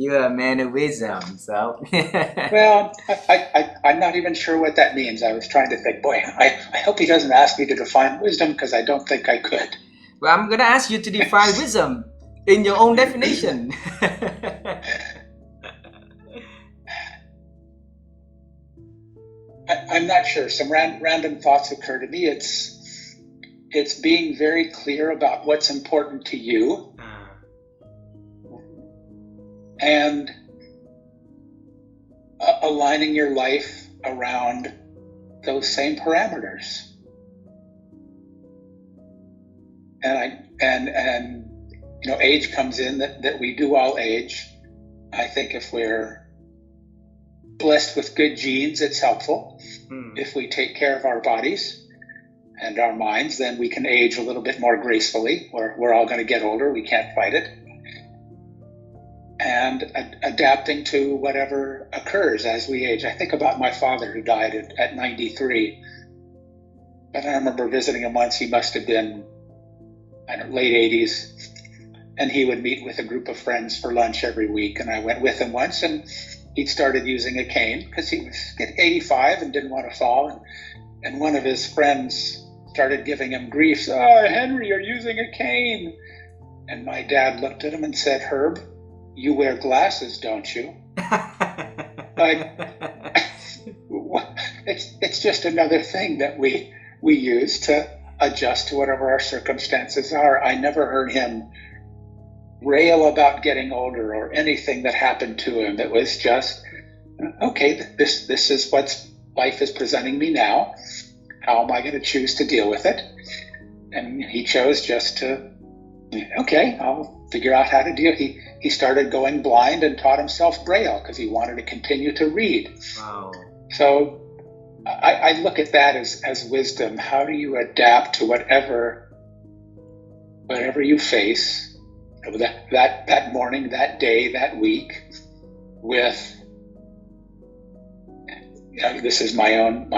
You're a man of wisdom, so. Well, I'm not even sure what that means. I was trying to think, boy, I hope he doesn't ask me to define wisdom because I don't think I could. Well, I'm gonna ask you to define wisdom in your own definition. I'm not sure. Some random thoughts occur to me. It's being very clear about what's important to you and aligning your life around those same parameters. And age comes in, that we do all age. I think if we're blessed with good genes, it's helpful. If we take care of our bodies and our minds, then we can age a little bit more gracefully. We're all going to get older. We can't fight it. And adapting to whatever occurs as we age. I think about my father who died at 93. And I remember visiting him once. He must have been, late 80s. And he would meet with a group of friends for lunch every week. And I went with him once, and he'd started using a cane because he was 85 and didn't want to fall. And one of his friends started giving him grief. "Oh, Henry, you're using a cane." And my dad looked at him and said, "Herb, you wear glasses, don't you?" Like, it's just another thing that we use to adjust to whatever our circumstances are. I never heard him rail about getting older or anything that happened to him. It was just, okay, this is what life is presenting me now. How am I going to choose to deal with it? And he chose just to, okay, I'll figure out how to deal. He started going blind and taught himself Braille because he wanted to continue to read. Wow. So I look at that as wisdom. How do you adapt to whatever you face that morning, that day, that week, with this is my own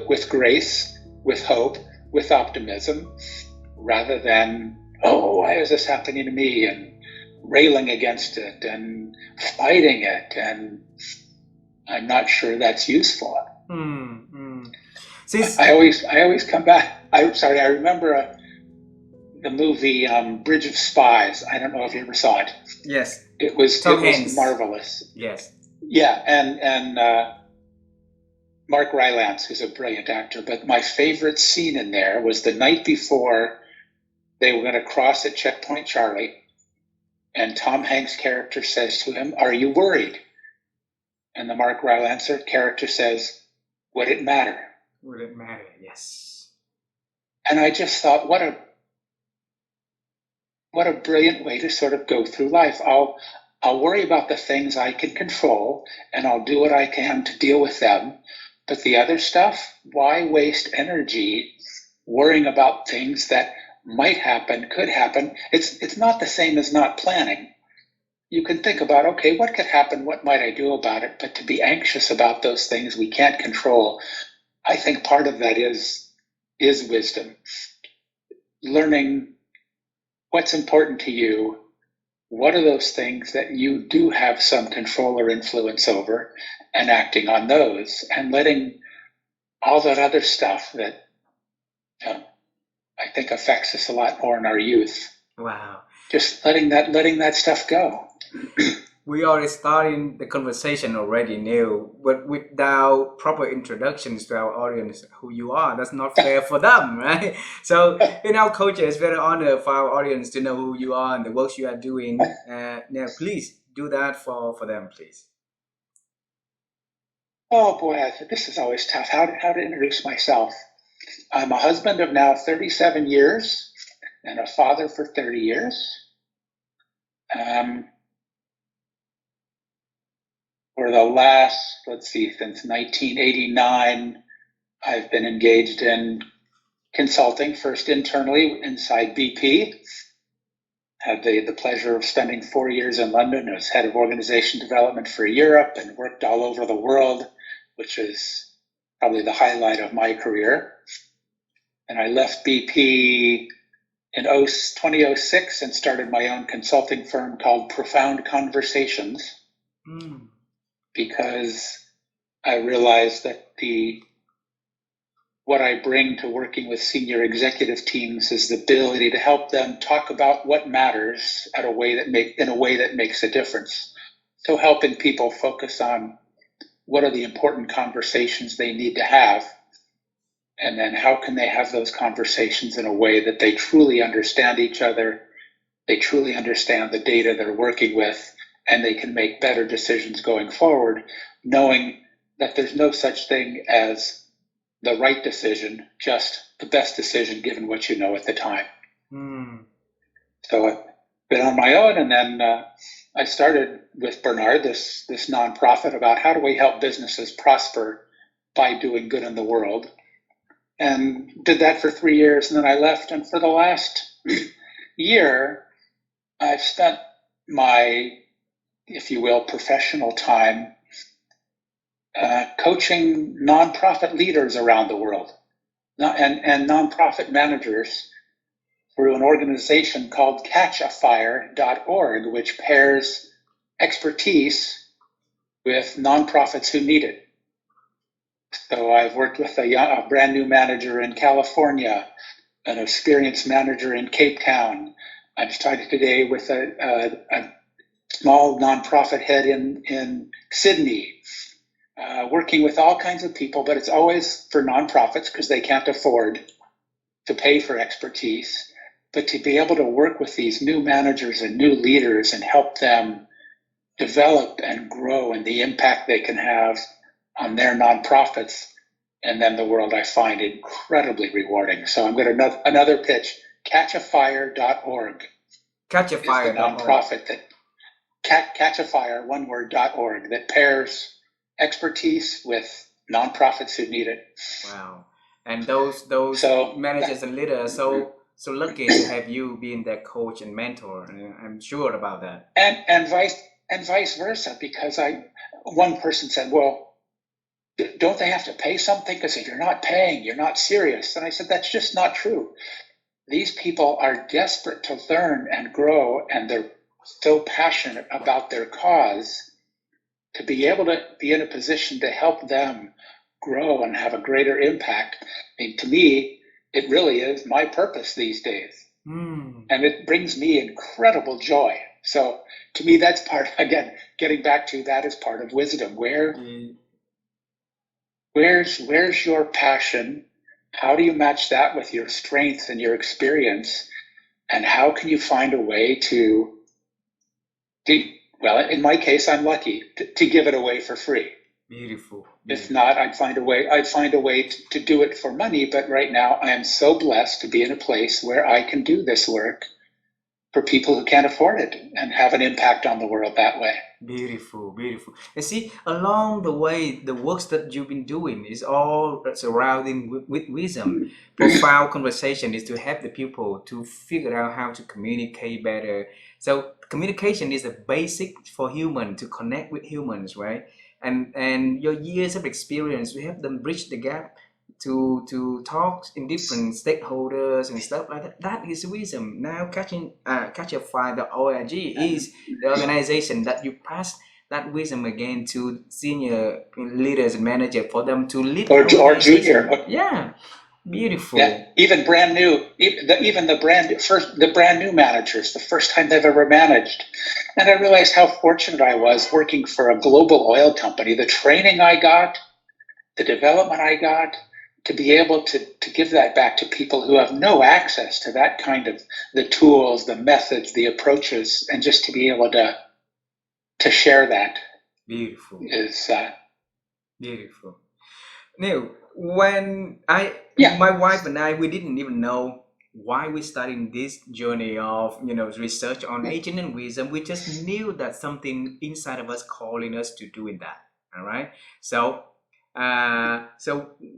with grace, with hope, with optimism, rather than, oh, why is this happening to me, and railing against it and fighting it. And I'm not sure that's useful. I always come back. I remember the movie Bridge of Spies. I don't know if you ever saw it. Yes. It was marvelous. Yes. Yeah, and Mark Rylance, who's a brilliant actor. But my favorite scene in there was the night before they were going to cross at Checkpoint Charlie, and Tom Hanks' character says to him, "Are you worried?" And the Mark Rylance character says, "Would it matter?" Would it matter? Yes. And I just thought, what a brilliant way to sort of go through life. I'll worry about the things I can control, and I'll do what I can to deal with them. But the other stuff, why waste energy worrying about things that might happen, could happen? It's not the same as not planning. You can think about, okay, what could happen? What might I do about it? But to be anxious about those things we can't control, I think part of that is wisdom. Learning what's important to you. What are those things that you do have some control or influence over, and acting on those, and letting all that other stuff that I think affects us a lot more in our youth. Wow. Just letting that stuff go. We already starting the conversation already, Neil, but without proper introductions to our audience who you are. That's not fair for them, right? So in our culture, it's very honored for our audience to know who you are and the work you are doing. Now, please do that for them, please. Oh boy, this is always tough. How to introduce myself? I'm a husband of now 37 years and a father for 30 years. For the last, since 1989, I've been engaged in consulting, first internally inside BP. Had the pleasure of spending 4 years in London as head of organization development for Europe, and worked all over the world, which is probably the highlight of my career. And I left BP in 2006 and started my own consulting firm called Profound Conversations because I realized that what I bring to working with senior executive teams is the ability to help them talk about what matters in a way that makes a difference. So helping people focus on what are the important conversations they need to have, and then how can they have those conversations in a way that they truly understand each other, they truly understand the data they're working with, and they can make better decisions going forward, knowing that there's no such thing as the right decision, just the best decision given what you know at the time. So I've been on my own, and then I started with Bernard this nonprofit about how do we help businesses prosper by doing good in the world, and did that for 3 years, and then I left. And for the last year, I've spent my, if you will, professional time coaching nonprofit leaders around the world and nonprofit managers through an organization called catchafire.org, which pairs expertise with nonprofits who need it. So I've worked with a brand new manager in California, an experienced manager in Cape Town. I'm starting today with a small nonprofit head in Sydney. Working with all kinds of people, but it's always for nonprofits because they can't afford to pay for expertise. But to be able to work with these new managers and new leaders and help them develop and grow and the impact they can have on their nonprofits and then the world, I find incredibly rewarding. So I'm going to another pitch, catchafire.org. Catchafire.org. Is the nonprofit that catchafire, one word, .org, that pairs expertise with nonprofits who need it. Wow. And those managers and leaders so lucky to have you being their coach and mentor. And I'm sure about that. And vice versa, because one person said, well, don't they have to pay something? Because if you're not paying, you're not serious. And I said, that's just not true. These people are desperate to learn and grow, and they're so passionate about their cause. To be able to be in a position to help them grow and have a greater impact, I mean, to me, it really is my purpose these days. And it brings me incredible joy. So to me, that's part, again, getting back to that is part of wisdom. Where's your passion? How do you match that with your strengths and your experience? And how can you find a way to well, in my case, I'm lucky to give it away for free. Beautiful. If not, I'd find a way to do it for money. But right now, I am so blessed to be in a place where I can do this work for people who can't afford it and have an impact on the world that way. Beautiful, beautiful. And see, along the way, the works that you've been doing is all surrounding with wisdom. Profound conversation is to help the people to figure out how to communicate better. So communication is a basic for human to connect with humans, right? And your years of experience, we help them bridge the gap to talk in different stakeholders and stuff like that. That is wisdom. Now catchafire.org is the organization that you pass that wisdom again to senior leaders and managers for them to lead or junior. Yeah, beautiful. Yeah, even brand new, the brand new managers, the first time they've ever managed. And I realized how fortunate I was working for a global oil company. The training I got, the development I got, to be able to give that back to people who have no access to that kind of the tools, the methods, the approaches, and just to be able to share that. Beautiful. Is beautiful. Now, when my wife and I, we didn't even know why we started this journey of research on aging and wisdom. We just knew that something inside of us calling us to doing that. All right. So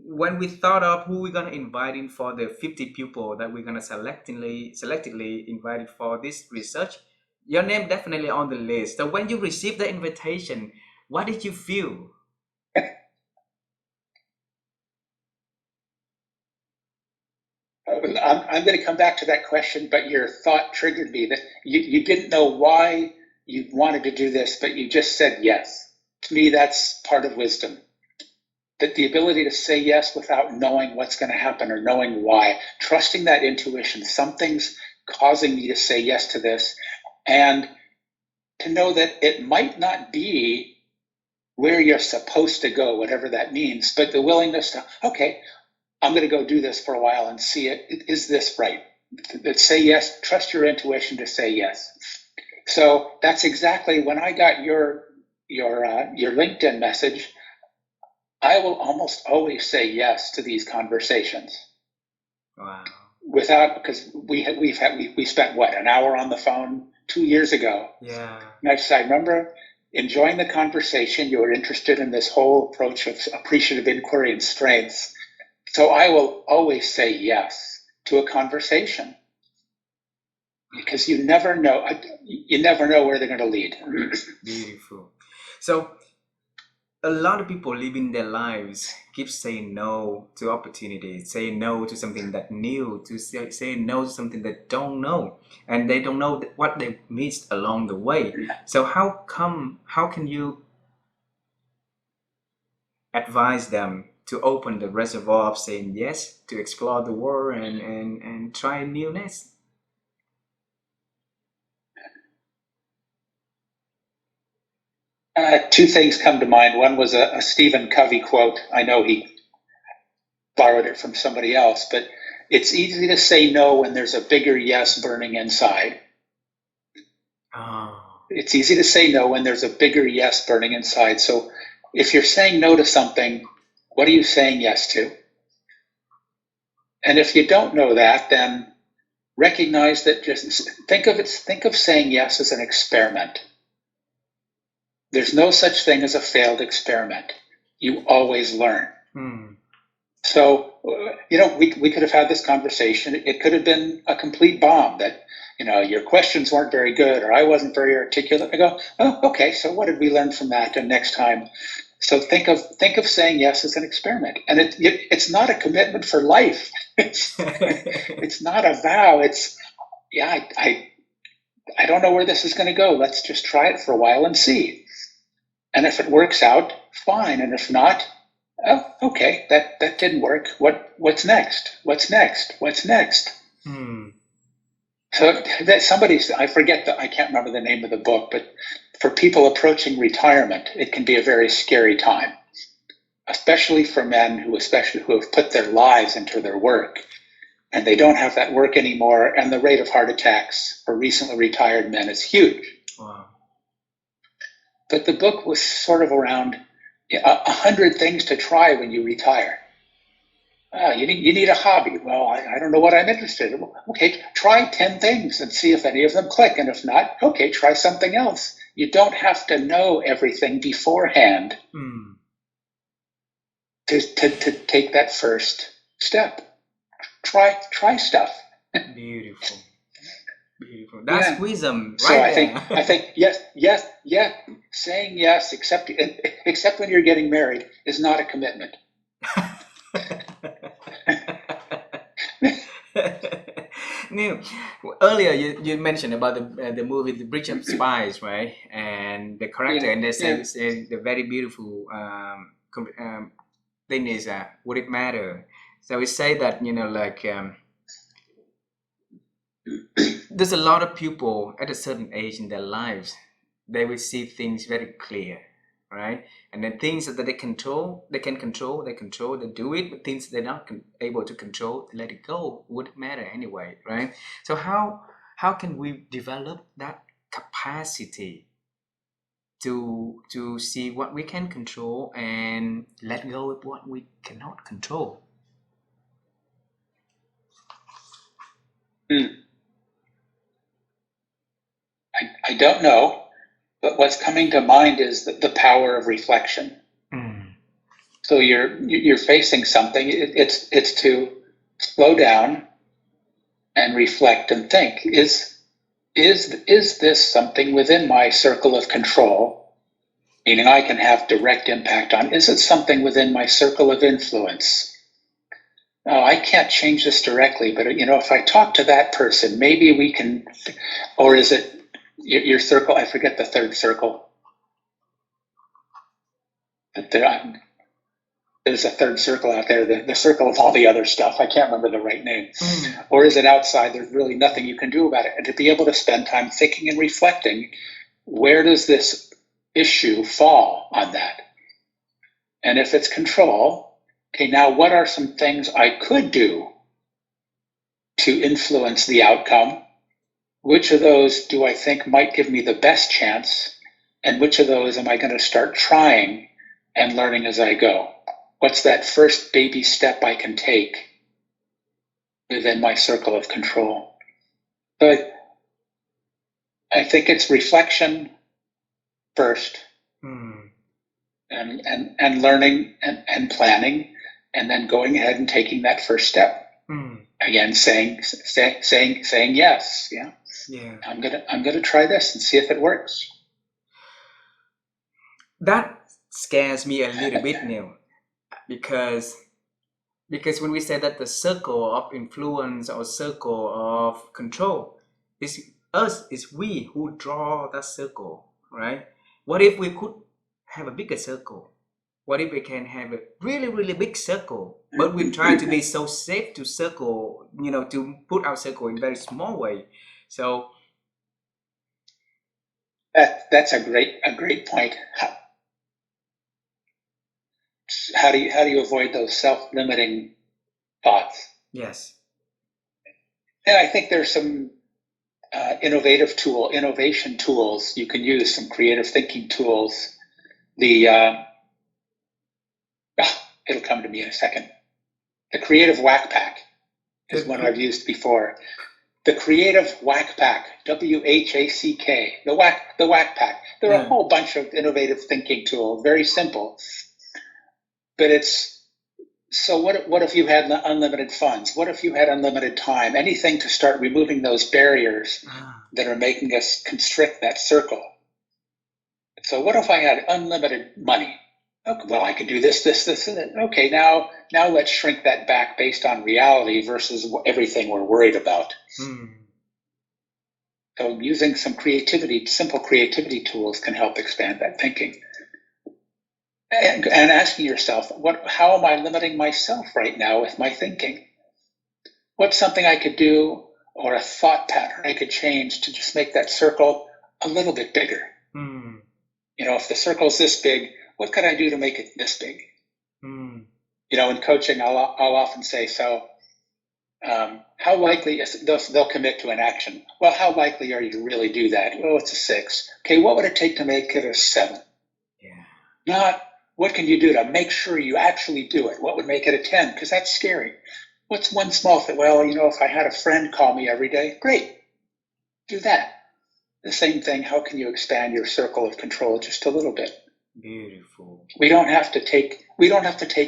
when we thought of who we're gonna invite in for the 50 people that we're gonna selectively invite for this research, your name definitely on the list. So when you received the invitation, what did you feel? I'm going to come back to that question, but your thought triggered me that you didn't know why you wanted to do this, but you just said yes. To me, that's part of wisdom. That the ability to say yes without knowing what's going to happen or knowing why, trusting that intuition, something's causing me to say yes to this, and to know that it might not be where you're supposed to go, whatever that means, but the willingness to, okay, I'm going to go do this for a while and see it. Is this right? That say yes, trust your intuition to say yes. So that's exactly when I got your LinkedIn message. I will almost always say yes to these conversations. Wow. Because we spent what, an hour on the phone 2 years ago. Yeah. And I remember enjoying the conversation. You were interested in this whole approach of appreciative inquiry and strengths. So I will always say yes to a conversation, because you never know where they're going to lead. Beautiful. So a lot of people living their lives keep saying no to opportunities, say no to something that new, to say no to something that don't know, and they don't know what they missed along the way. So how can you advise them to open the reservoir of saying yes, to explore the world and try newness? Two things come to mind. One was a Stephen Covey quote. I know he borrowed it from somebody else, but it's easy to say no when there's a bigger yes burning inside. Oh. It's easy to say no when there's a bigger yes burning inside. So if you're saying no to something, what are you saying yes to? And if you don't know that, then recognize that, just think of saying yes as an experiment. There's no such thing as a failed experiment. You always learn. So, we could have had this conversation. It could have been a complete bomb that, your questions weren't very good, or I wasn't very articulate. I go, oh, okay, so what did we learn from that? And next time, so think of saying yes as an experiment. And it's not a commitment for life. It's not a vow. It's, I don't know where this is going to go. Let's just try it for a while and see. And if it works out, fine. And if not, oh, okay, that didn't work. What's next? What's next? What's next? So that I can't remember the name of the book, but for people approaching retirement, it can be a very scary time, especially for men who have put their lives into their work, and they don't have that work anymore. And the rate of heart attacks for recently retired men is huge. Wow. But the book was sort of around 100 things to try when you retire. You need a hobby. Well, I don't know what I'm interested in. Okay, try 10 things and see if any of them click. And if not, okay, try something else. You don't have to know everything beforehand to take that first step. Try stuff. Beautiful. Beautiful. That's wisdom, right? So I think yes, saying yes, except when you're getting married, is not a commitment. Neil, earlier you mentioned about the movie The Bridge of Spies, right? And the character, and they say the very beautiful thing is, would it matter? So we say that, there's a lot of people at a certain age in their lives, they will see things very clear, right? And then things that they can control, they do it. But things they're not able to control, they let it go. Wouldn't matter anyway, right? So how can we develop that capacity to see what we can control and let go of what we cannot control? I don't know, but what's coming to mind is the power of reflection. So you're facing something. It's to slow down and reflect and think. Is this something within my circle of control? Meaning I can have direct impact on. Is it something within my circle of influence? oh, I can't change this directly, but if I talk to that person, maybe we can, or is it your circle? I forget the third circle. But there's a third circle out there, the circle of all the other stuff. I can't remember the right name. Or is it outside? There's really nothing you can do about it. And to be able to spend time thinking and reflecting, where does this issue fall on that? And if it's control, okay, now what are some things I could do to influence the outcome? Which of those do I think might give me the best chance? And which of those am I going to start trying and learning as I go? What's that first baby step I can take within my circle of control? But I think it's reflection first, and learning and planning, and then going ahead and taking that first step. Again, saying yes. Yeah. I'm gonna try this and see if it works. That scares me a little bit, Neil, because when we say that the circle of influence or circle of control is us, is we who draw that circle, right? What if we could have a bigger circle? What if we can have a really, really big circle, but we try to be so safe to circle, to put our circle in very small way. So that's a great point. How do you avoid those self-limiting thoughts? yes. And I think there's some innovation tools you can use, some creative thinking tools. It'll come to me in a second. The creative whack pack is one I've used before. The creative whack pack, WHACK, the whack pack. There are a whole bunch of innovative thinking tools, very simple. But so what if you had unlimited funds? What if you had unlimited time? Anything to start removing those barriers that are making us constrict that circle. So what if I had unlimited money? Okay, well, I could do this, and that. Okay, now let's shrink that back based on reality versus everything we're worried about. So using some simple creativity tools can help expand that thinking. And asking yourself, how am I limiting myself right now with my thinking? What's something I could do, or a thought pattern I could change to just make that circle a little bit bigger? If the circle's this big, what could I do to make it this big? In coaching, I'll often say, how likely is they'll commit to an action? Well, how likely are you to really do that? Well, it's a 6. Okay, what would it take to make it a 7? Yeah. Not what can you do to make sure you actually do it? What would make it a 10? Because that's scary. What's one small thing? Well, if I had a friend call me every day, great, do that. The same thing, how can you expand your circle of control just a little bit? Beautiful. We don't have to take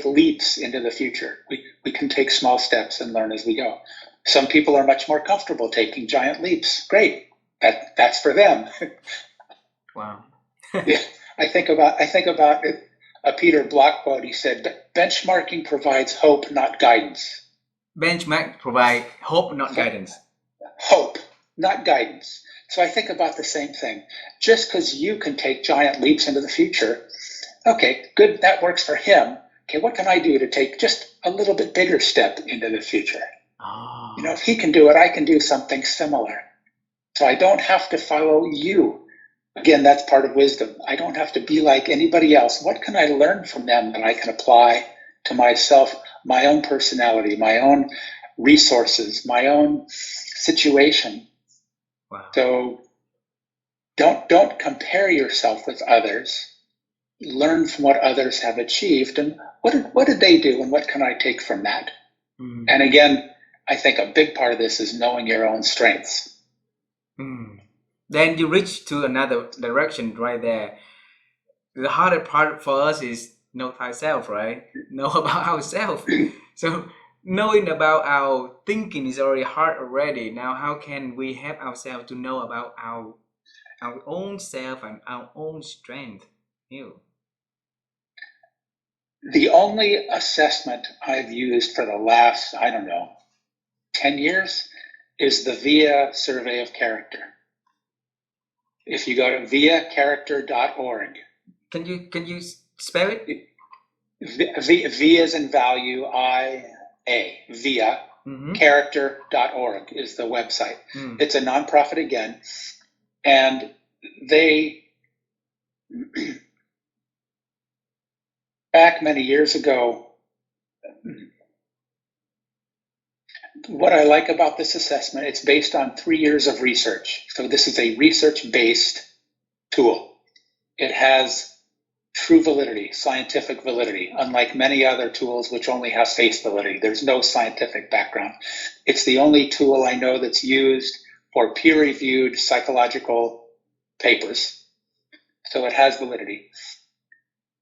leaps into the future. We can take small steps and learn as we go. Some people are much more comfortable taking giant leaps. Great. That's for them. Wow. Yeah. I think about a Peter Block quote. He said, benchmarking provides hope, not guidance. Benchmark provide hope, not guidance. Hope, not guidance. So I think about the same thing. Just because you can take giant leaps into the future, okay, good, that works for him. Okay, what can I do to take just a little bit bigger step into the future? If he can do it, I can do something similar. So I don't have to follow you. Again, that's part of wisdom. I don't have to be like anybody else. What can I learn from them that I can apply to myself, my own personality, my own resources, my own situation? Wow. So don't compare yourself with others. Learn from what others have achieved, and what did they do, and what can I take from that? And again, I think a big part of this is knowing your own strengths. Then you reach to another direction right there. The harder part for us is know thyself, right? Know about ourselves. So knowing about our thinking is already hard already. Now, how can we help ourselves to know about our own self and our own strength? The only assessment I've used for the last, I don't know, 10 years is the VIA survey of character. If you go to viacharacter.org. Can you spell it? V as in value, IA, VIA, character.org is the website. It's a nonprofit again, and they, back many years ago, what I like about this assessment, it's based on 3 years of research. So this is a research-based tool. It has true validity, scientific validity, unlike many other tools which only have face validity. There's no scientific background. It's the only tool I know that's used for peer-reviewed psychological papers. So it has validity.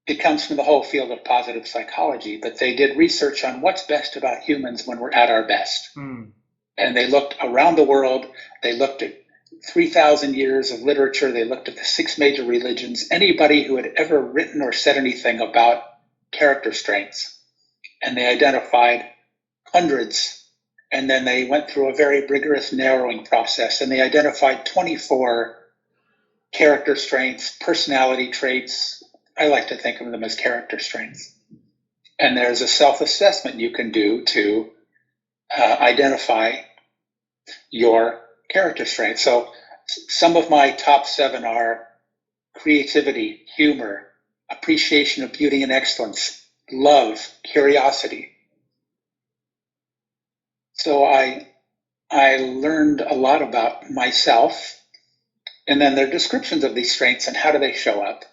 It comes from the whole field of positive psychology, but they did research on what's best about humans when we're at our best. And they looked around the world. They looked at 3,000 years of literature. They looked at the 6 major religions, anybody who had ever written or said anything about character strengths. And they identified hundreds. And then they went through a very rigorous narrowing process, and they identified 24 character strengths, personality traits. I like to think of them as character strengths. And there's a self-assessment you can do to identify your character strengths. So some of my top 7 are creativity, humor, appreciation of beauty and excellence, love, curiosity. So I learned a lot about myself, and then there are descriptions of these strengths and how do they show up.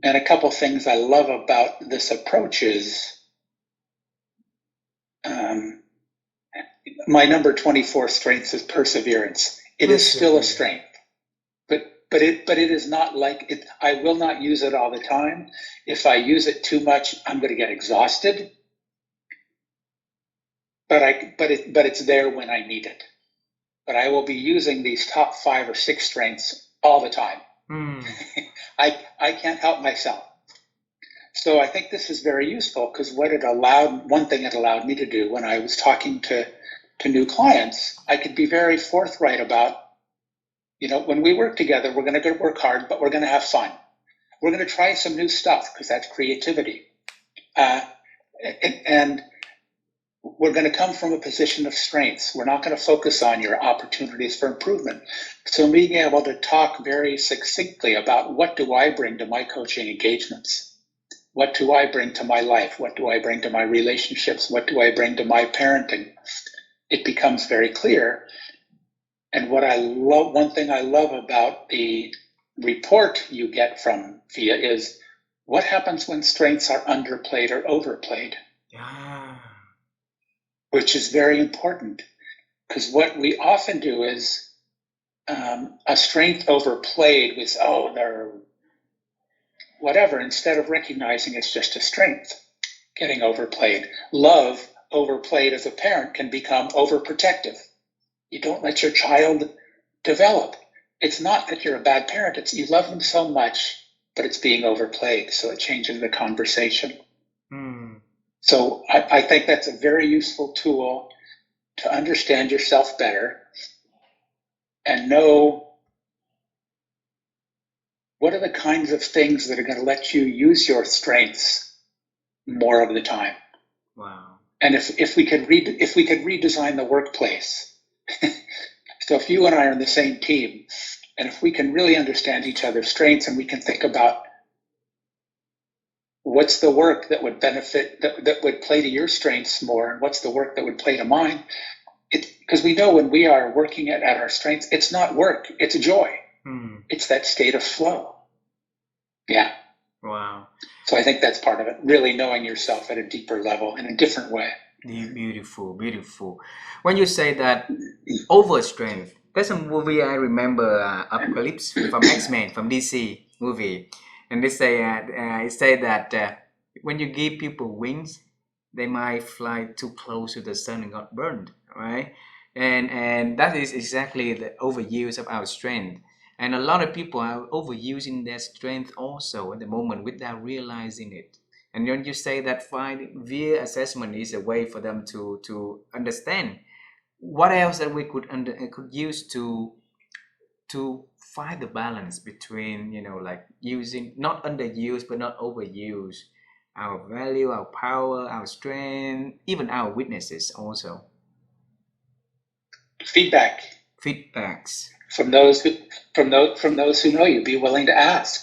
And a couple things I love about this approach is my number 24 strength is perseverance. It is still a strength, but it is not like it. I will not use it all the time. If I use it too much, I'm going to get exhausted. But it's there when I need it. But I will be using these top 5 or 6 strengths all the time. I can't help myself. So I think this is very useful, because one thing it allowed me to do when I was talking to new clients, I could be very forthright about, when we work together, we're going to work hard, but we're going to have fun. We're going to try some new stuff, because that's creativity. And we're going to come from a position of strengths. We're not going to focus on your opportunities for improvement. So being able to talk very succinctly about what do I bring to my coaching engagements? What do I bring to my life? What do I bring to my relationships? What do I bring to my parenting? It becomes very clear. And one thing I love about the report you get from VIA is what happens when strengths are underplayed or overplayed. Yeah. Which is very important, because what we often do is a strength overplayed with, they're whatever, instead of recognizing it's just a strength getting overplayed. Love overplayed as a parent can become overprotective. You don't let your child develop. It's not that you're a bad parent, it's you love them so much, but it's being overplayed, so it changes the conversation. So I think that's a very useful tool to understand yourself better and know what are the kinds of things that are going to let you use your strengths more of the time. Wow. And if we could redesign the workplace, so if you and I are on the same team, and if we can really understand each other's strengths, and we can think about what's the work that would benefit, that would play to your strengths more, and what's the work that would play to mine, because we know when we are working at our strengths, it's not work, it's joy. It's that state of flow. Yeah. Wow. So I think that's part of it, really knowing yourself at a deeper level in a different way. Beautiful, beautiful. When you say that overstrength, there's a movie I remember, Apocalypse from X-Men, from DC movie. And they say that when you give people wings, they might fly too close to the sun and got burned, right? And that is exactly the overuse of our strength. And a lot of people are overusing their strength also at the moment without realizing it. And when you say that finding via assessment is a way for them to understand, what else that we could use to find the balance between, like using, not underuse but not overuse our value, our power, our strength, even our weaknesses also. Feedbacks from those who know you. Be willing to ask.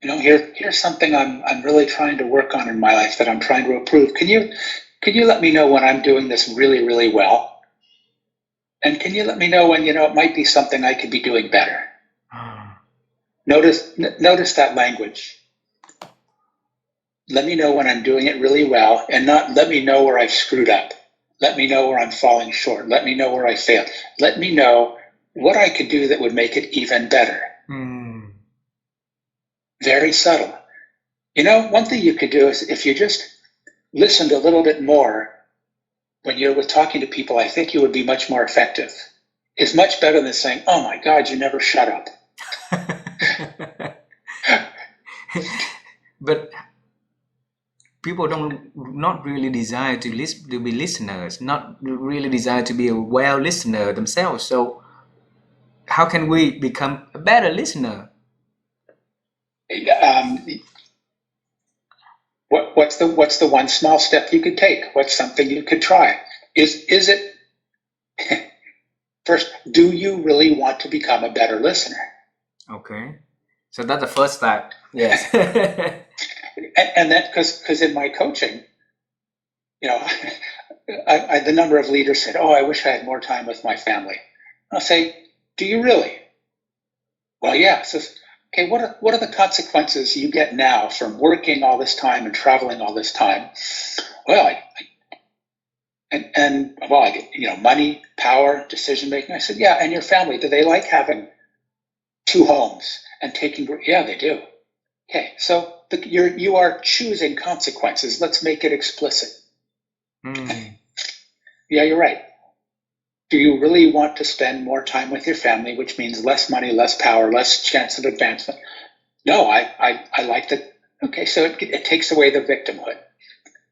Here's something I'm really trying to work on in my life that I'm trying to improve. Can you let me know when I'm doing this really, really well? And can you let me know when it might be something I could be doing better? Notice that language. Let me know when I'm doing it really well, and not let me know where I've screwed up. Let me know where I'm falling short. Let me know where I failed. Let me know what I could do that would make it even better. Very subtle. One thing you could do is if you just listened a little bit more when you're talking to people, I think you would be much more effective. It's much better than saying, "Oh my God, you never shut up." But people not really desire to be listeners, not really desire to be a well listener themselves. So how can we become a better listener? What's the one small step you could take? What's something you could try? Is it first? Do you really want to become a better listener? Okay, so that's the first step. Yes. And that because in my coaching, the number of leaders said, "Oh, I wish I had more time with my family." I'll say, "Do you really?" Well, yeah. So, okay, what are the consequences you get now from working all this time and traveling all this time? Well, I get money, power, decision making. I said, yeah, and your family, do they like having 2 homes and taking? Yeah, they do. Okay, so you are choosing consequences. Let's make it explicit. Yeah, you're right. Do you really want to spend more time with your family, which means less money, less power, less chance of advancement? No, I like that. Okay, so it takes away the victimhood.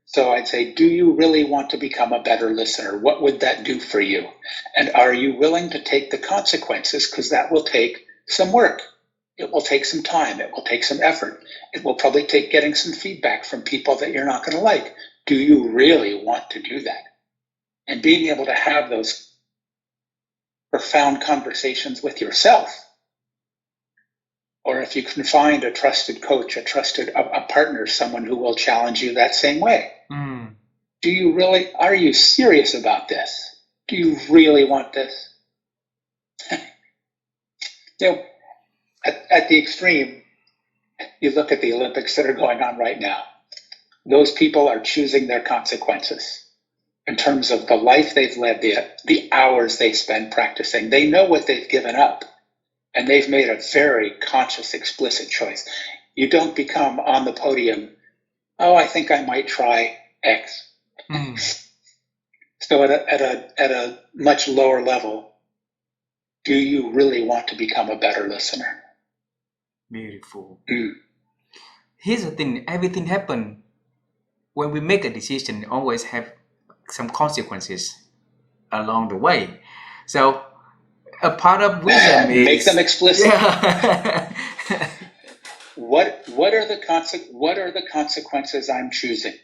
So I'd say, do you really want to become a better listener? What would that do for you? And are you willing to take the consequences? Because that will take some work. It will take some time. It will take some effort. It will probably take getting some feedback from people that you're not going to like. Do you really want to do that? And being able to have those profound conversations with yourself. Or if you can find a trusted coach, a partner, someone who will challenge you that same way. Are you serious about this? Do you really want this? At the extreme, you look at the Olympics that are going on right now. Those people are choosing their consequences in terms of the life they've led, the hours they spend practicing. They know what they've given up, and they've made a very conscious, explicit choice. You don't become on the podium, "Oh, I think I might try X." So at a much lower level, do you really want to become a better listener? Beautiful. Here's the thing, everything happens when we make a decision, always have some consequences along the way. So a part of wisdom is make them explicit. Yeah. What are the consequences I'm choosing?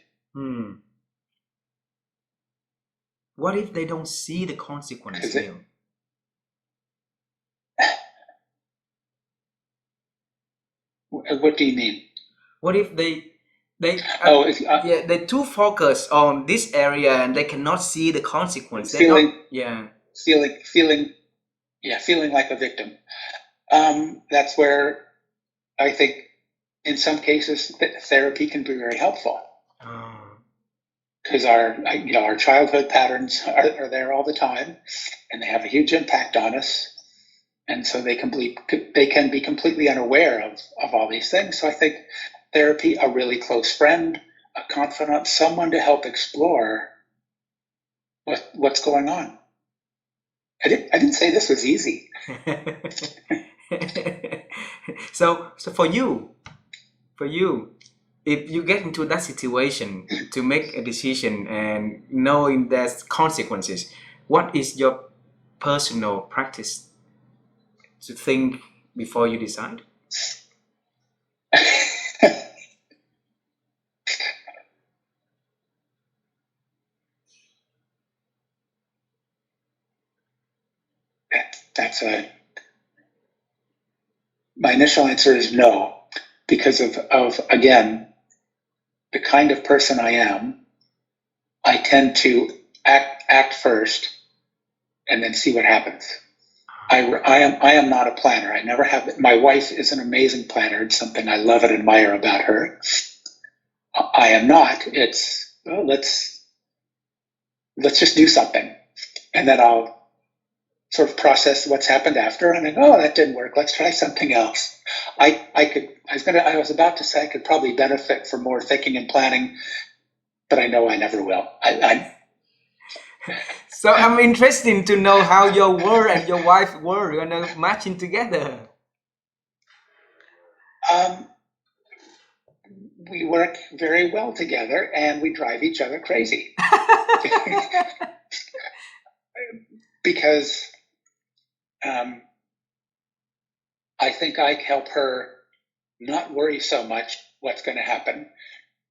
What if they don't see the consequence? What do you mean? What if they're too focused on this area and they cannot see the consequence? Feeling like a victim. That's where I think in some cases therapy can be very helpful. Because our childhood patterns are there all the time, and they have a huge impact on us. And so they can be completely unaware of all these things. So I think therapy, a really close friend, a confidant, someone to help explore what's going on. I didn't say this was easy. So for you, if you get into that situation to make a decision and knowing there's consequences, what is your personal practice to think before you decide? That's my initial answer is no, because of again, the kind of person I am. I tend to act first and then see what happens. I am not a planner. I never have. My wife is an amazing planner. It's something I love and admire about her. I am not. It's, well, let's just do something, and then I'll sort of process what's happened after, and then, oh, that didn't work. Let's try something else. I was about to say I could probably benefit from more thinking and planning, but I know I never will. So I'm interested to know how your word and your wife were matching together. We work very well together, and we drive each other crazy. Because I think I help her not worry so much what's going to happen,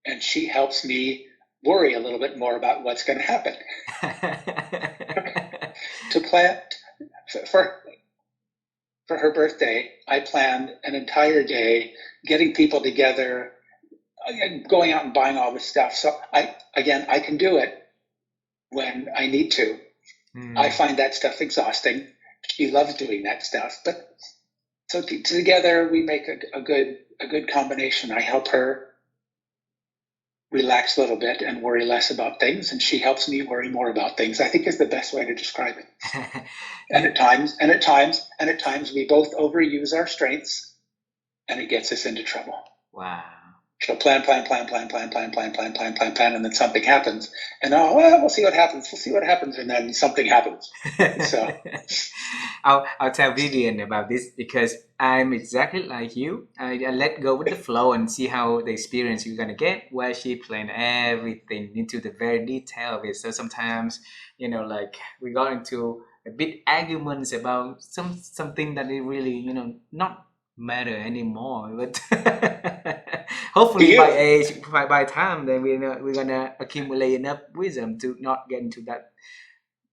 and she helps me worry a little bit more about what's going to happen. To plan for her birthday, I planned an entire day getting people together, going out and buying all this stuff. So I can do it when I need to. I find that stuff exhausting. She loves doing that stuff, but so together we make a good combination. I help her relax a little bit and worry less about things, and she helps me worry more about things, I think is the best way to describe it. And at times we both overuse our strengths, and it gets us into trouble. Wow. So plan, and then something happens, and we'll see what happens, and then something happens. So I'll tell Vivian about this because I'm exactly like you. I let go with the flow and see how the experience you're gonna get. Where she planned everything into the very detail of it. So sometimes, like we got into a bit arguments about something that it really, not matter anymore. But hopefully by time then we're gonna accumulate enough wisdom to not get into that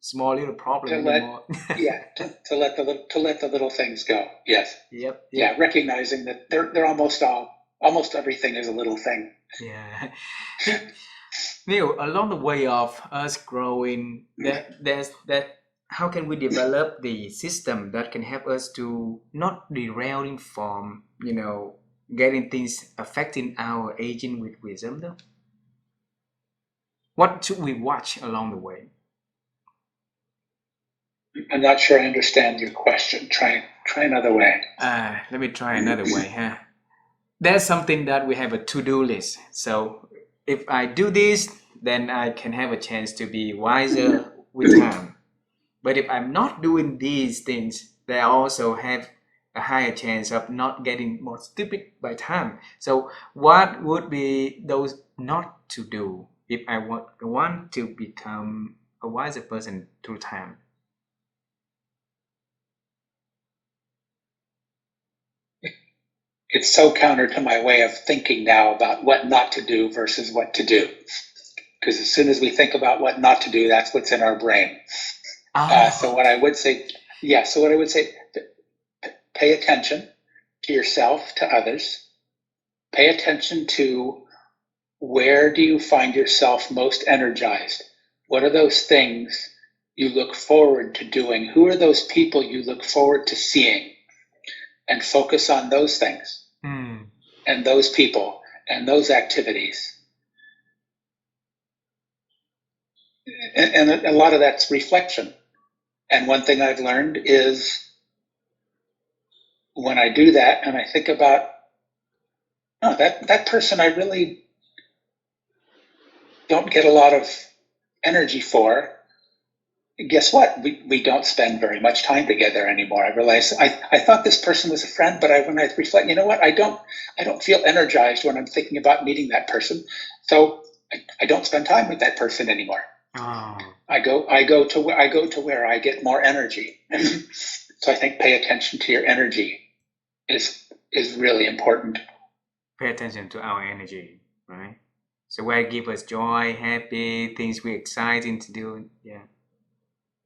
small little problem anymore. To let the little things go. Yes. Yep. Yeah, recognizing that they're almost everything is a little thing. Yeah. Neil, along the way of us growing, there's how can we develop the system that can help us to not derailing from getting things affecting our aging with wisdom though? What should we watch along the way? I'm not sure I understand your question. Try another way. Let me try another way. There's something that we have a to-do list. So if I do this, then I can have a chance to be wiser with time. But if I'm not doing these things, they also have a higher chance of not getting more stupid by time. So what would be those not to do if I want to become a wiser person through time? It's so counter to my way of thinking now about what not to do versus what to do. Because as soon as we think about what not to do, that's what's in our brain. So what I would say, pay attention to yourself, to others. Pay attention to where do you find yourself most energized? What are those things you look forward to doing? Who are those people you look forward to seeing? And focus on those things and those people and those activities. And a lot of that's reflection. And one thing I've learned is when I do that and I think about, that person I really don't get a lot of energy for, guess what? We don't spend very much time together anymore. I realized I thought this person was a friend, but when I reflect, you know what? I don't feel energized when I'm thinking about meeting that person. So I don't spend time with that person anymore. Oh, I go to where I get more energy. So I think pay attention to your energy is really important. pay attention to our energy, right? So where it gives us joy, happy, things we're excited to do. Yeah.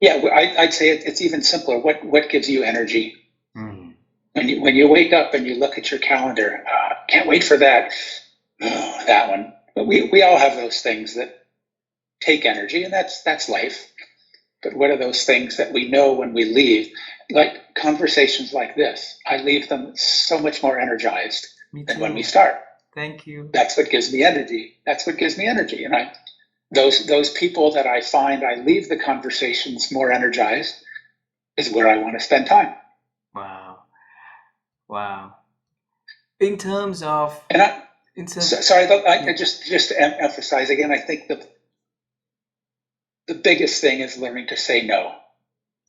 Yeah, I'd say it's even simpler. What gives you energy? Mm. When you wake up and you look at your calendar, can't wait for that. Oh, that one. But we all have those things that take energy, and that's life. But what are those things that we know when we leave? Like conversations like this, I leave them so much more energized than when we start. Thank you. That's what gives me energy. That's what gives me energy. And those people that I find I leave the conversations more energized is where I want to spend time. Wow. Wow. In terms of, And just to emphasize again, I think the biggest thing is learning to say no.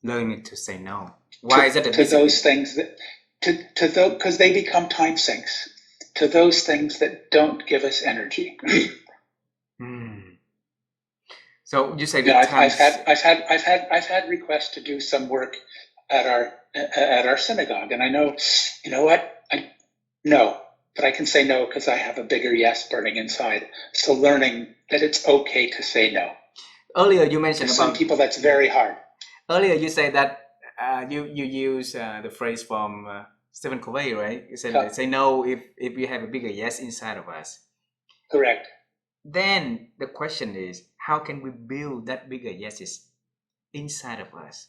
Learning to say no. Why is that to those things that to those, because they become time sinks, to those things that don't give us energy. So you say I've had requests to do some work at our synagogue, and I know, you know what, no, but I can say no because I have a bigger yes burning inside. So learning that it's okay to say no. Earlier you mentioned about some people that's very hard. Earlier you said that you use the phrase from Stephen Covey, right? You said say no if you have a bigger yes inside of us. Correct. Then the question is, how can we build that bigger yeses inside of us?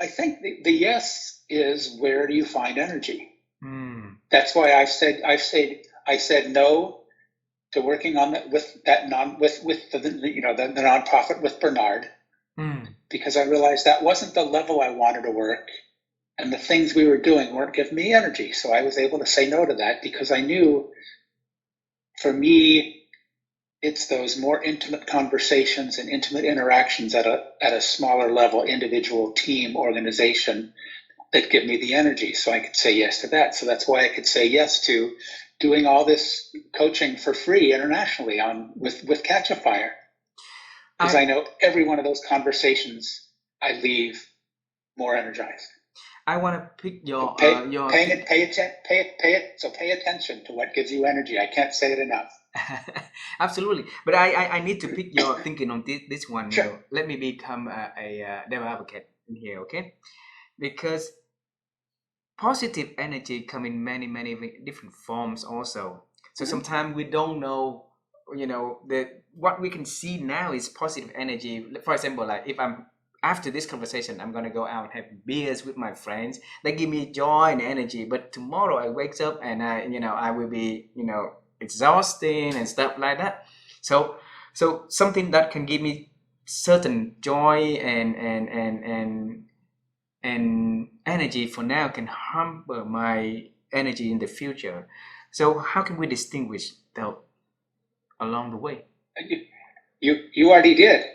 I think the yes is, where do you find energy? That's why I said no to working on that with the nonprofit with Bernard, because I realized that wasn't the level I wanted to work, and the things we were doing weren't giving me energy. So I was able to say no to that, because I knew, for me, it's those more intimate conversations and intimate interactions at a smaller level, individual, team, organization, that give me the energy. So I could say yes to that. So that's why I could say yes to doing all this coaching for free internationally with Catch a Fire, because I know every one of those conversations I leave more energized. I want to pick your pay attention to what gives you energy. I can't say it enough. Absolutely, but I need to pick your thinking on this one. Sure. You know, let me become a devil advocate in here, okay? Because positive energy come in many different forms also. So sometimes we don't know, you know, what we can see now is positive energy. For example, like if I'm after this conversation, I'm gonna go out and have beers with my friends. They give me joy and energy. But tomorrow I wake up and I will be, exhausting and stuff like that. So something that can give me certain joy and energy for now can hamper my energy in the future. So how can we distinguish though along the way? You already did.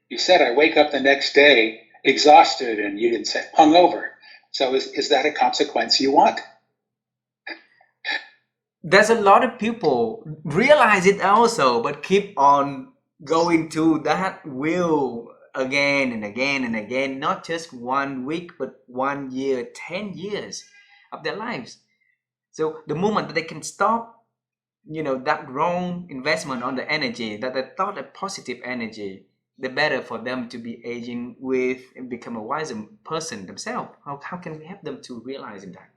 You said I wake up the next day exhausted, and you didn't say hungover. So is that a consequence you want? There's a lot of people realize it also, but keep on going to that will again and again and again, not just 1 week, but 1 year, 10 years of their lives. So the moment that they can stop, that wrong investment on the energy, that they thought a positive energy, the better for them to be aging with and become a wiser person themselves. How can we help them to realize that?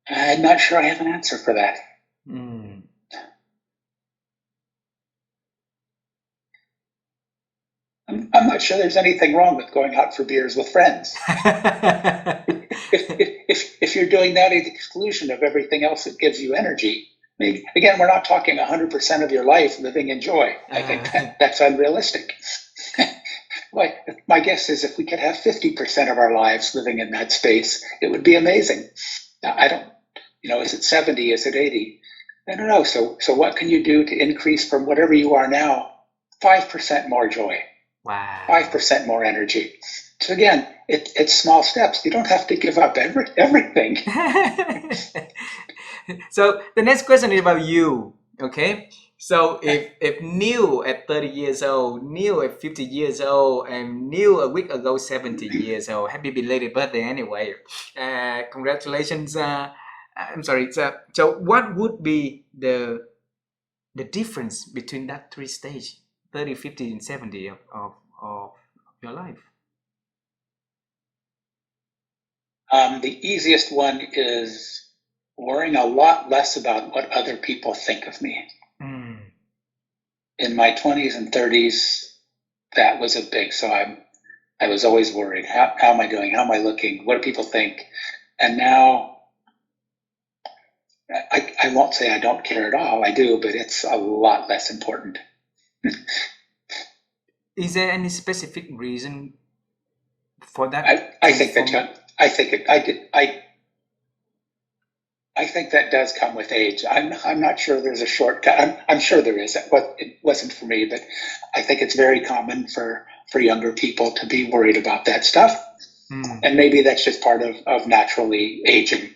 I'm not sure I have an answer for that. I'm not sure there's anything wrong with going out for beers with friends. if you're doing that at the exclusion of everything else that gives you energy, I mean, again, we're not talking 100% of your life living in joy. I think that's unrealistic. My guess is if we could have 50% of our lives living in that space, it would be amazing. I don't, is it 70? Is it 80? I don't know. So what can you do to increase from whatever you are now 5% more joy, Wow. 5% more energy. So again, it's small steps. You don't have to give up everything. So the next question is about you. Okay. So if Neil at 30 years old, Neil at 50 years old, and Neil a week ago 70 years old, happy belated birthday anyway. Congratulations. I'm sorry. So what would be the difference between that three stage, 30, 50, and 70 of your life? The easiest one is worrying a lot less about what other people think of me. Mm. In my 20s and 30s, that was a big, so I was always worried. How am I doing? How am I looking? What do people think? And now I won't say I don't care at all. I do, but it's a lot less important. Is there any specific reason for that? I think that does come with age. I'm not sure there's a shortcut. I'm sure there is. It wasn't for me, but I think it's very common for younger people to be worried about that stuff. And maybe that's just part of naturally aging.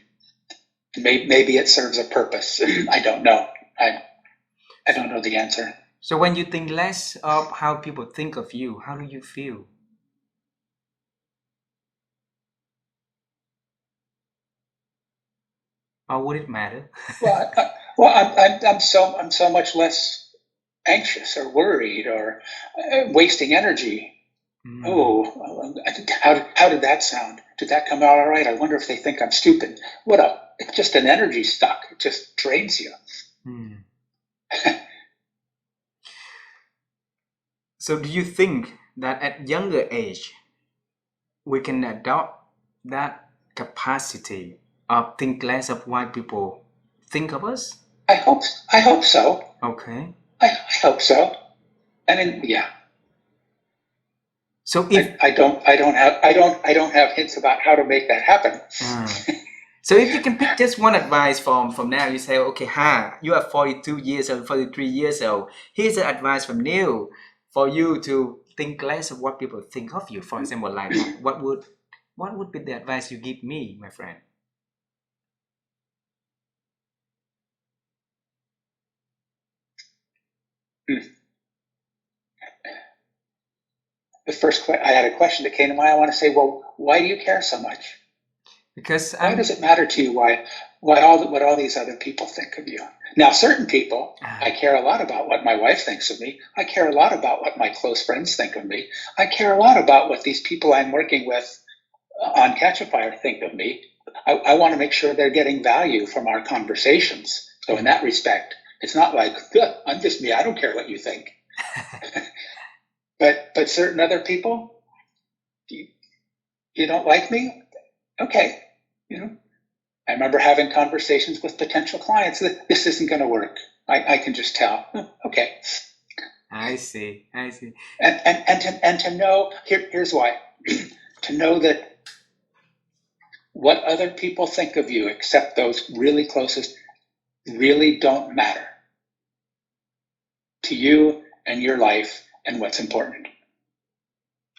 Maybe it serves a purpose. I don't know. I don't know the answer. So when you think less of how people think of you, how do you feel? Or would it matter? I'm so much less anxious or worried or wasting energy. Oh, how did that sound? Did that come out all right? I wonder if they think I'm stupid. It's just an energy suck. It just drains you. So do you think that at younger age, we can adopt that capacity of think less of what people think of us? I hope so. Okay. I hope so. And yeah. So if I don't have hints about how to make that happen. So if you can pick just one advice from now, you say, okay, you are 42 years old, 43 years old. Here's the advice from Neil for you to think less of what people think of you. For example, like what would be the advice you give me, my friend? The first I had a question that came to mind. I want to say, well, why do you care so much? Because why does it matter to you what all these other people think of you? Now, certain people, I care a lot about what my wife thinks of me. I care a lot about what my close friends think of me. I care a lot about what these people I'm working with on Catch a Fire think of me. I want to make sure they're getting value from our conversations. So in that respect, it's not like, I'm just me, I don't care what you think. But certain other people, you don't like me? Okay. I remember having conversations with potential clients that this isn't going to work. I can just tell. Okay. I see. And to know, here's why. To know that what other people think of you, except those really closest, really don't matter to you and your life and what's important.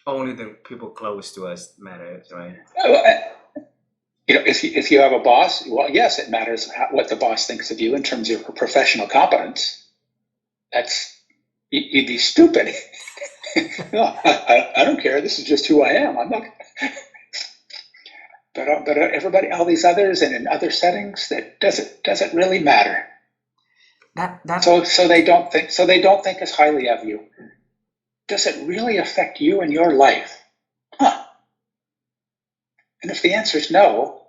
Only the people close to us matter, right? If you have a boss, well, yes, it matters what the boss thinks of you in terms of your professional competence. You'd be stupid. No, I don't care. This is just who I am. I'm not. But everybody, all these others, and in other settings, that doesn't really matter. So they don't think as highly of you. Does it really affect you and your life? And if the answer is no,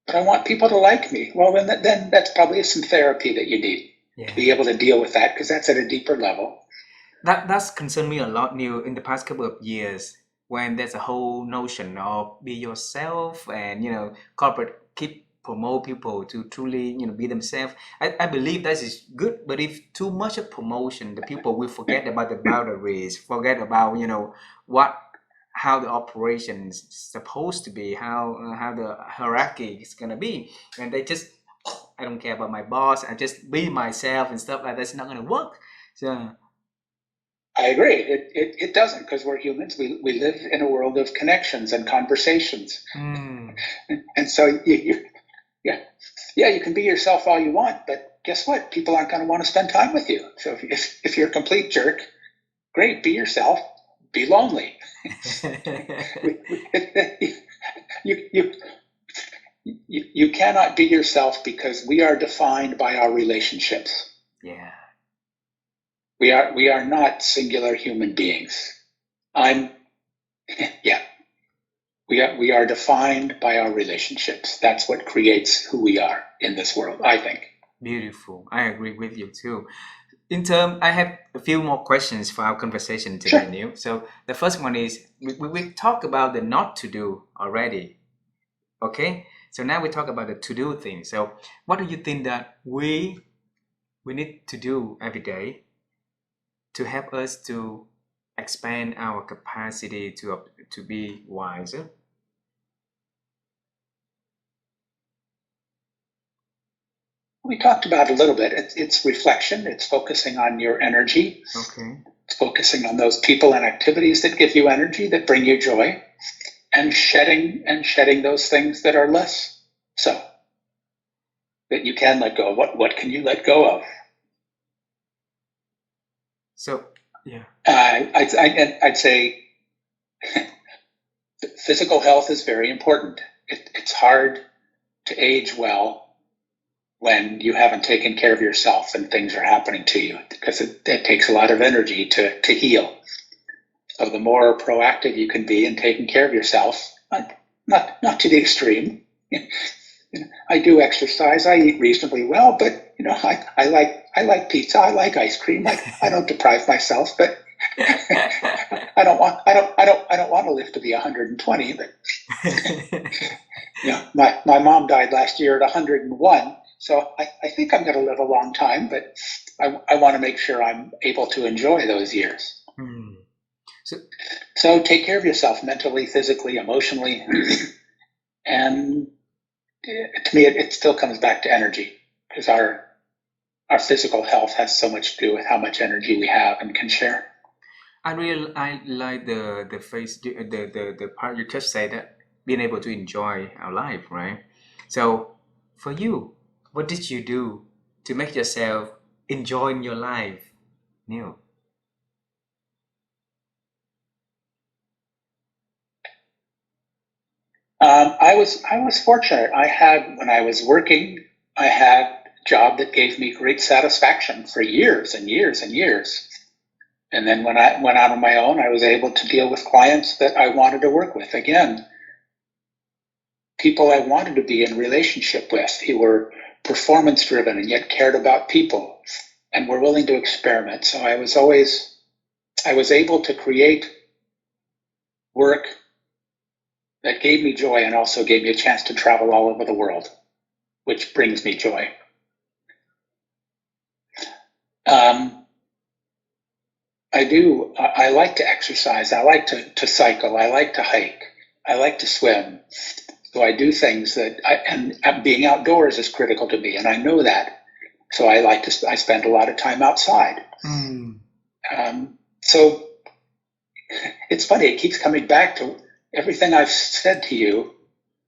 but I want people to like me, well, then that's probably some therapy that you need to be able to deal with that, because that's at a deeper level. That's concerned me a lot, Neil, in the past couple of years, when there's a whole notion of be yourself and, corporate keep promote people to truly, be themselves. I believe that is good, but if too much of promotion, the people will forget about the boundaries, forget about, how the operation is supposed to be, how the hierarchy is gonna be, and they just, I don't care about my boss, I just be myself and stuff like that's not gonna work. So I agree. It doesn't, because we're humans. We live in a world of connections and conversations. Mm. And so, yeah, yeah, you can be yourself all you want, but guess what? People aren't going to want to spend time with you. So if you're a complete jerk, great, be yourself, be lonely. you, you, you cannot be yourself, because we are defined by our relationships. Yeah. We are not singular human beings. Yeah. We are defined by our relationships. That's what creates who we are in this world, I think. Beautiful. I agree with you too. I have a few more questions for our conversation today, Sure. Neil. So the first one is we talked about the not to do already. Okay. So now we talk about the to do thing. So what do you think that we need to do every day to help us to expand our capacity to be wiser? We talked about it a little bit. It's reflection. It's focusing on your energy. Okay. It's focusing on those people and activities that give you energy, that bring you joy, and shedding those things that are less so, that you can let go of. What can you let go of? So yeah. I'd say physical health is very important. It's hard to age well when you haven't taken care of yourself and things are happening to you, because it takes a lot of energy to heal. So the more proactive you can be in taking care of yourself, not to the extreme. I do exercise. I eat reasonably well, but I like pizza. I like ice cream. I don't deprive myself, but I don't want to live to be 120. But my mom died last year at 101, so I think I'm going to live a long time, but I want to make sure I'm able to enjoy those years. Hmm. So take care of yourself mentally, physically, emotionally, and to me, it still comes back to energy, because our physical health has so much to do with how much energy we have and can share. I like the phrase the part you just said, that being able to enjoy our life, right? So for you, what did you do to make yourself enjoying your life, Neil? I was fortunate. When I was working, I had a job that gave me great satisfaction for years and years and years. And then when I went out on my own, I was able to deal with clients that I wanted to work with. Again, people I wanted to be in relationship with, who were performance driven and yet cared about people and were willing to experiment. So I was able to create work that gave me joy and also gave me a chance to travel all over the world, which brings me joy. I like to exercise. I like to cycle. I like to hike. I like to swim. So I do things and being outdoors is critical to me, and I know that. So I spend a lot of time outside. Mm. So it's funny, it keeps coming back to everything I've said to you,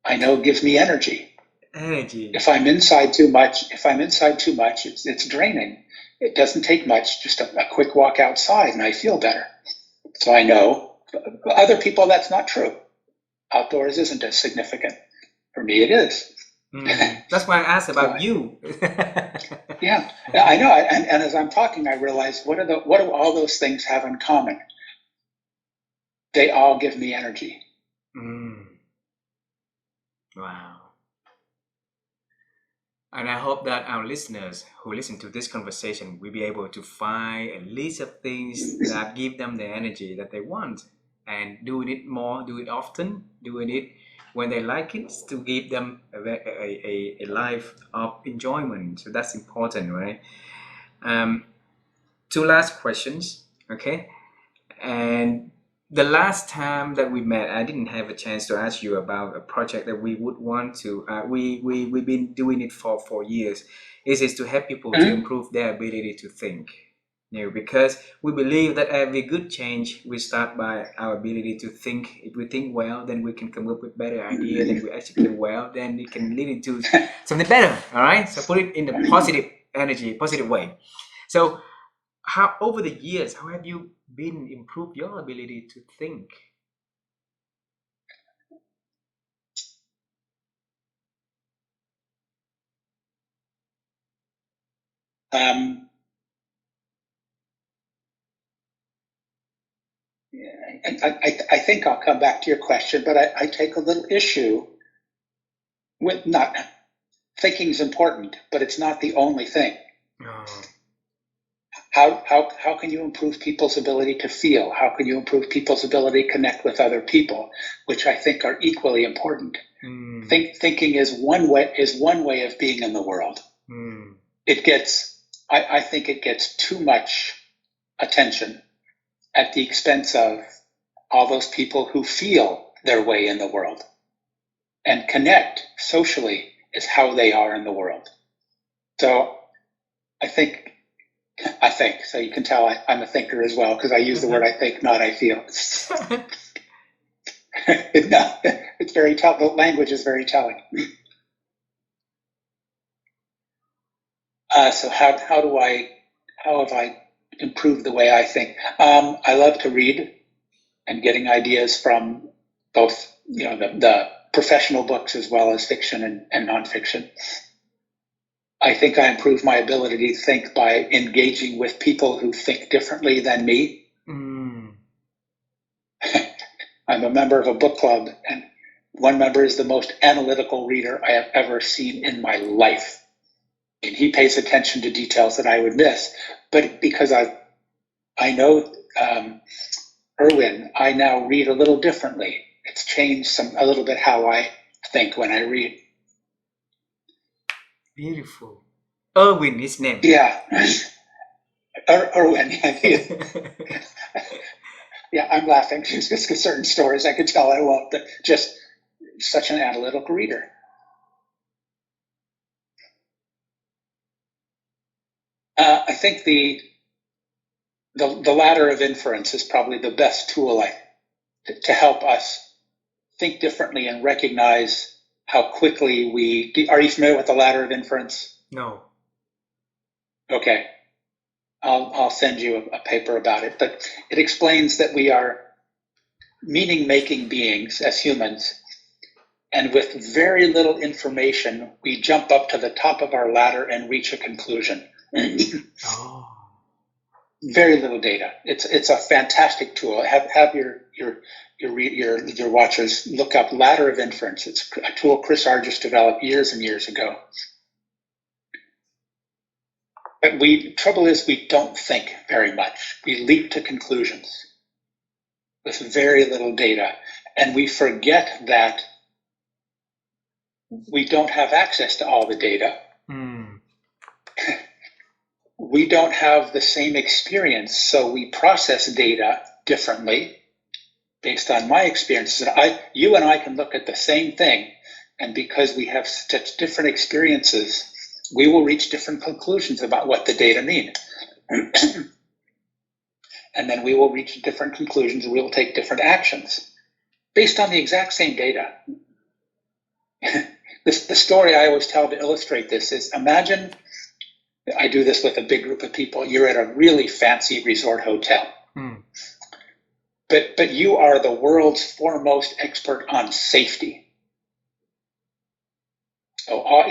I know gives me energy. Energy. If I'm inside too much, it's draining. It doesn't take much, just a quick walk outside, and I feel better. So I know other people that's not true. Outdoors isn't as significant. For me, it is. That's why I asked about you. Yeah, I know. And as I'm talking, I realize what do all those things have in common? They all give me energy. Wow. And I hope that our listeners who listen to this conversation will be able to find a list of things that give them the energy that they want, and doing it more, do it often, doing it when they like it, to give them a life of enjoyment. So that's important, right? Two last questions, okay? And the last time that we met, I didn't have a chance to ask you about a project that we would want to. We've been doing it for 4 years. Is to help people to improve their ability to think. because we believe that every good change will start by our ability to think. If we think well, then we can come up with better idea. Then we execute well, then it can lead into something better. All right. So put it in a positive energy, positive way. So how over the years, how have you been improved your ability to think? Um, I think I'll come back to your question, but I take a little issue with not thinking is important, but it's not the only thing. Oh. How can you improve people's ability to feel? How can you improve people's ability to connect with other people, which I think are equally important? Thinking is one way of being in the world. I think it gets too much attention at the expense of all those people who feel their way in the world. And connect socially is how they are in the world. So I think, so you can tell I'm a thinker as well, because I use the word I think, not I feel. It's very the language is very telling. So how have I improved the way I think? I love to read and getting ideas from both, the professional books as well as fiction and nonfiction. I think I improved my ability to think by engaging with people who think differently than me. I'm a member of a book club, and one member is the most analytical reader I have ever seen in my life. And he pays attention to details that I would miss. But because I know Erwin, I now read a little differently. It's changed a little bit how I think when I read. Beautiful. Erwin, his name. Yeah. Erwin. Yeah, I'm laughing because certain stories I could tell I won't, but just such an analytical reader. I think the ladder of inference is probably the best tool to help us think differently and recognize how quickly are you familiar with the ladder of inference? No. Okay. I'll send you a paper about it, but it explains that we are meaning-making beings as humans, and with very little information, we jump up to the top of our ladder and reach a conclusion. Oh. Very little data. It's a fantastic tool. Have your watchers look up ladder of inference. It's a tool Chris Argyris developed years and years ago. But trouble is we don't think very much. We leap to conclusions with very little data, and we forget that we don't have access to all the data. We don't have the same experience, so we process data differently based on my experiences. You and I can look at the same thing, and because we have such different experiences, we will reach different conclusions about what the data mean. And then we will reach different conclusions, and we will take different actions based on the exact same data. The story I always tell to illustrate this is, imagine, I do this with a big group of people, you're at a really fancy resort hotel. But you are the world's foremost expert on safety.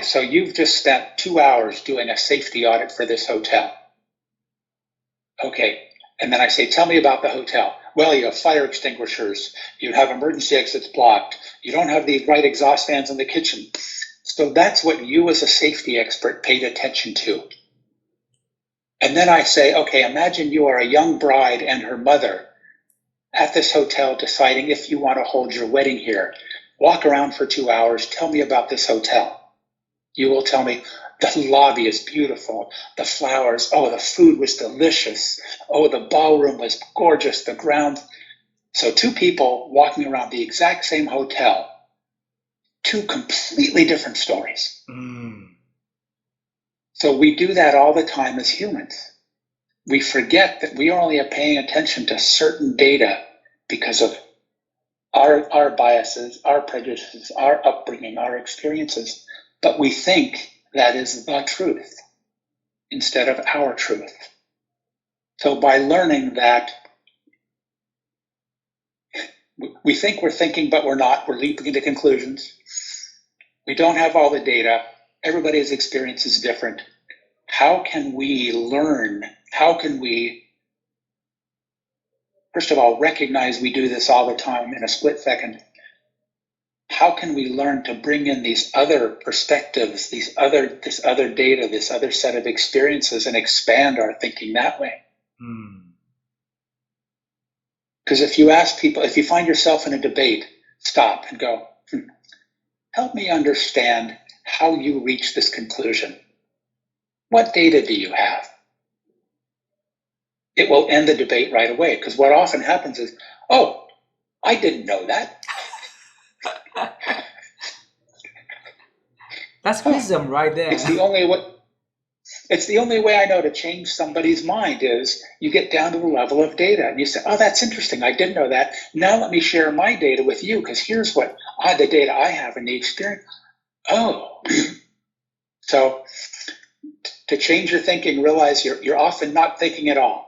So you've just spent 2 hours doing a safety audit for this hotel. Okay, and then I say, tell me about the hotel. Well, you have fire extinguishers, you have emergency exits blocked, you don't have the right exhaust fans in the kitchen. So that's what you as a safety expert paid attention to. And then I say, okay, imagine you are a young bride and her mother at this hotel deciding if you want to hold your wedding here. Walk around for 2 hours, tell me about this hotel. You will tell me, the lobby is beautiful, the flowers, the food was delicious, the ballroom was gorgeous, the ground. So 2 people walking around the exact same hotel, 2 completely different stories. So we do that all the time as humans. we forget that we only are paying attention to certain data because of our biases, our prejudices, our upbringing, our experiences, but we think that is the truth instead of our truth. So by learning that we think we're thinking, but we're not, we're leaping into conclusions. We don't have all the data. Everybody's experience is different. How can we learn? How can we, first of all, recognize we do this all the time in a split second? How can we learn to bring in these other perspectives, this other data, this other set of experiences, and expand our thinking that way? Because if you ask people, if you find yourself in a debate, stop and go, help me understand how you reach this conclusion. What data do you have? It will end the debate right away, because what often happens is, oh, I didn't know that. That's wisdom right there. It's the only way I know to change somebody's mind is you get down to the level of data and you say, oh, that's interesting. I didn't know that. Now let me share my data with you, because here's what the data I have and the experience. Oh, so to change your thinking, realize you're often not thinking at all.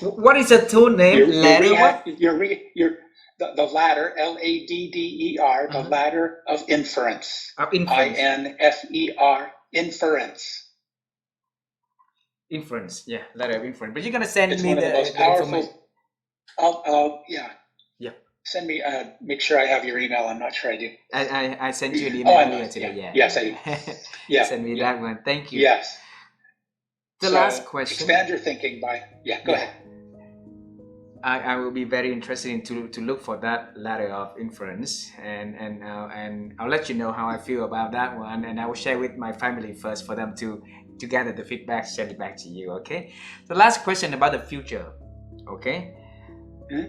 What is the tool name? The ladder, LADDER, the ladder of inference. INFER, inference. Inference, yeah, ladder of inference. But you're gonna send it's me one of the most powerful. Yeah. Send me. Make sure I have your email. I'm not sure I do. I sent you an email earlier today. Yeah. Yes, I do. Yeah. Send me that one. Thank you. Yes. The last question. Expand your thinking by. Go ahead. I will be very interested to look for that ladder of inference, and I'll let you know how I feel about that one, and I will share with my family first for them to gather the feedback, send it back to you. Okay. The last question about the future. Okay.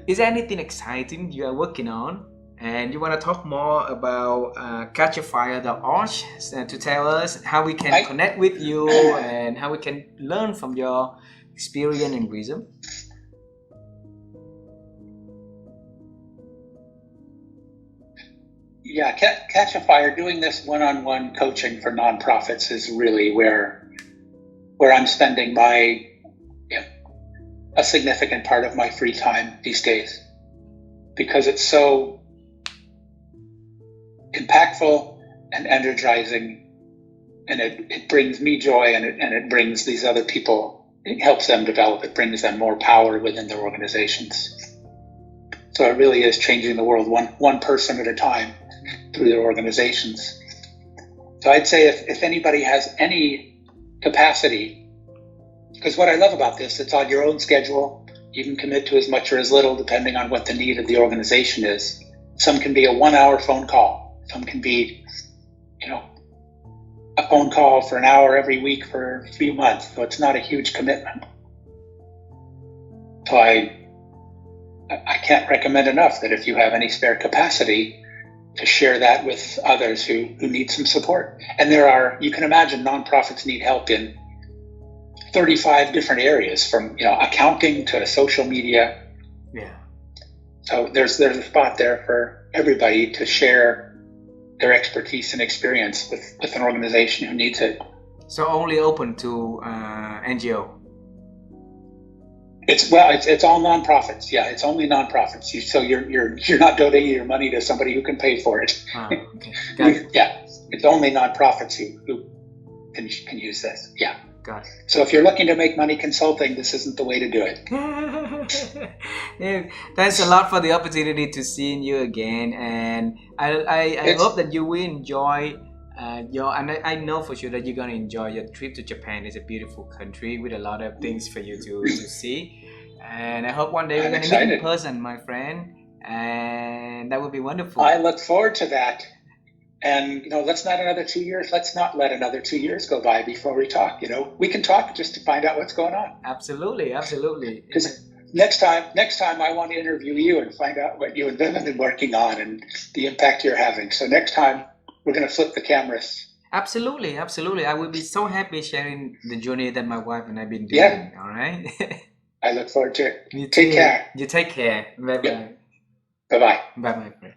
Is there anything exciting you are working on, and you want to talk more about catchafire.org to tell us how we can connect with you and how we can learn from your experience and wisdom? Yeah, Catch a Fire, doing this one-on-one coaching for nonprofits is really where I'm spending a significant part of my free time these days, because it's so impactful and energizing, and it brings me joy, and it brings these other people, it helps them develop, it brings them more power within their organizations. So it really is changing the world one person at a time through their organizations. So I'd say if anybody has any capacity, because what I love about this, it's on your own schedule. You can commit to as much or as little depending on what the need of the organization is. Some can be a 1-hour phone call. Some can be, a phone call for an hour every week for a few months. So it's not a huge commitment. So I can't recommend enough that if you have any spare capacity, to share that with others who need some support. And you can imagine nonprofits need help in 35 different areas, from accounting to social media. Yeah. So there's a spot there for everybody to share their expertise and experience with an organization who needs it. So only open to NGO. It's all nonprofits. Yeah, it's only nonprofits. So you're not donating your money to somebody who can pay for it. Oh, okay. Got it. Yeah, it's only nonprofits who can use this. Yeah. Got it. So if you're looking to make money consulting, this isn't the way to do it. Yeah, thanks a lot for the opportunity to see you again, and I hope that you will enjoy and I know for sure that you're gonna enjoy your trip to Japan. It's a beautiful country with a lot of things for you to see, and I hope one day we're gonna meet in person, my friend, and that would be wonderful. I look forward to that. And let's not another 2 years. Let's not let another 2 years go by before we talk. We can talk just to find out what's going on. Absolutely. Because next time I want to interview you and find out what you and Vivian have been working on and the impact you're having. So next time we're going to flip the cameras. Absolutely, absolutely. I will be so happy sharing the journey that my wife and I've been doing. Yeah. All right. I look forward to it. You Take too. care. You take care. Bye bye. Bye bye. Bye bye.